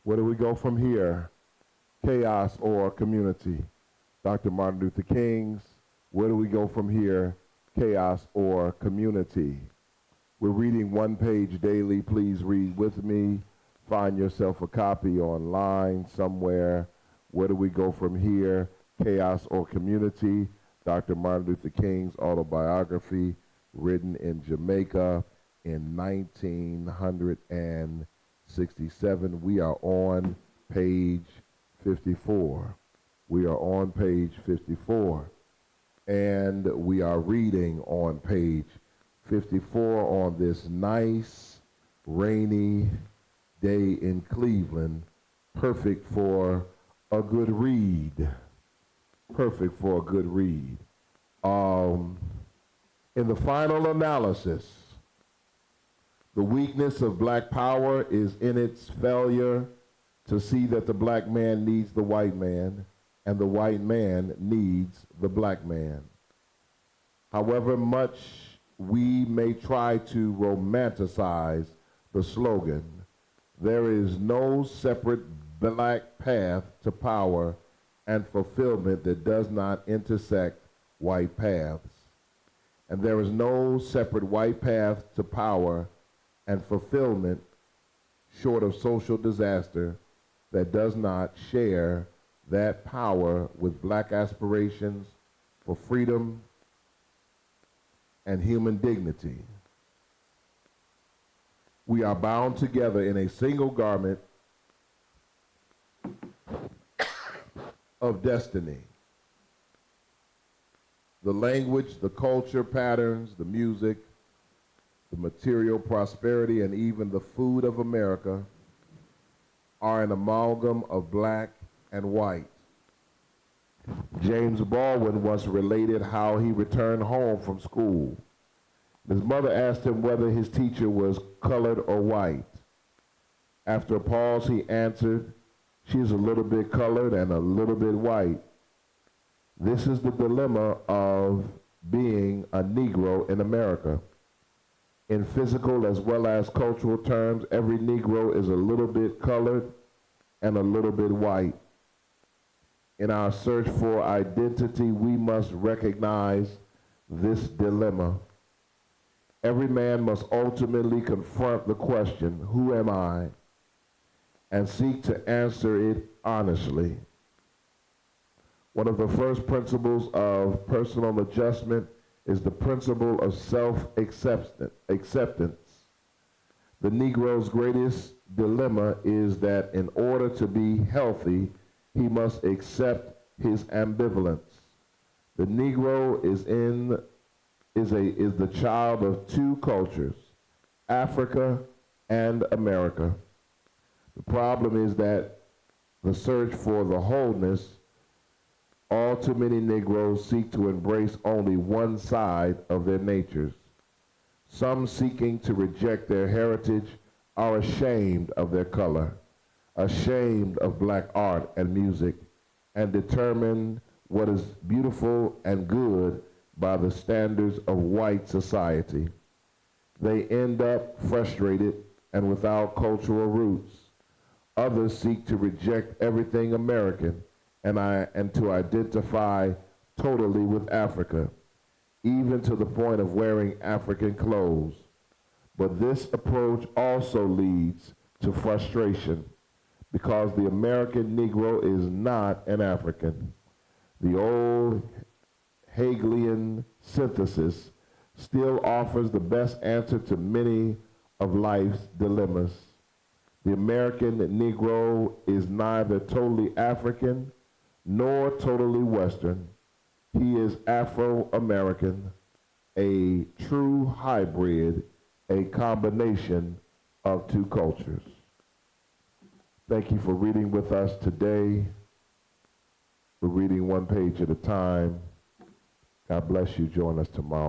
Where do we go from here? Chaos or community? Dr. Martin Luther King's Where do we go from here? Chaos or community? We're reading one page daily. Please read with me. Find yourself a copy online somewhere. Where do we go from here? Chaos or community? Dr. Martin Luther King's autobiography, written in Jamaica in 1967. We are on page 54. We are on page 54. And we are reading on page 54 on this nice, rainy day in Cleveland, perfect for a good read. Perfect for a good read. In the final analysis, the weakness of black power is in its failure to see that the black man needs the white man and the white man needs the black man. However much we may try to romanticize the slogan, there is no separate black path to power and fulfillment that does not intersect white paths. And there is no separate white path to power and fulfillment short of social disaster that does not share that power with black aspirations for freedom and human dignity. We are bound together in a single garment of destiny. The language, the culture patterns, the music, the material prosperity, and even the food of America are an amalgam of black and white. James Baldwin once related how he returned home from school. His mother asked him whether his teacher was colored or white. After a pause, he answered, "She's a little bit colored and a little bit white." This is the dilemma of being a Negro in America. In physical as well as cultural terms, every Negro is a little bit colored and a little bit white. In our search for identity, we must recognize this dilemma. Every man must ultimately confront the question, who am I? And seek to answer it honestly. One of the first principles of personal adjustment is the principle of self-acceptance. The Negro's greatest dilemma is that in order to be healthy, he must accept his ambivalence. The Negro is the child of two cultures, Africa and America. The problem is that the search for the wholeness, all too many Negroes seek to embrace only one side of their natures. Some seeking to reject their heritage are ashamed of their color, ashamed of black art and music, and determine what is beautiful and good by the standards of white society. They end up frustrated and without cultural roots. Others seek to reject everything American and to identify totally with Africa, even to the point of wearing African clothes. But this approach also leads to frustration because the American Negro is not an African. The old Hegelian synthesis still offers the best answer to many of life's dilemmas. The American Negro is neither totally African nor totally Western. He is Afro-American, a true hybrid, a combination of two cultures. Thank you for reading with us today. We're reading one page at a time. God bless you. Join us tomorrow.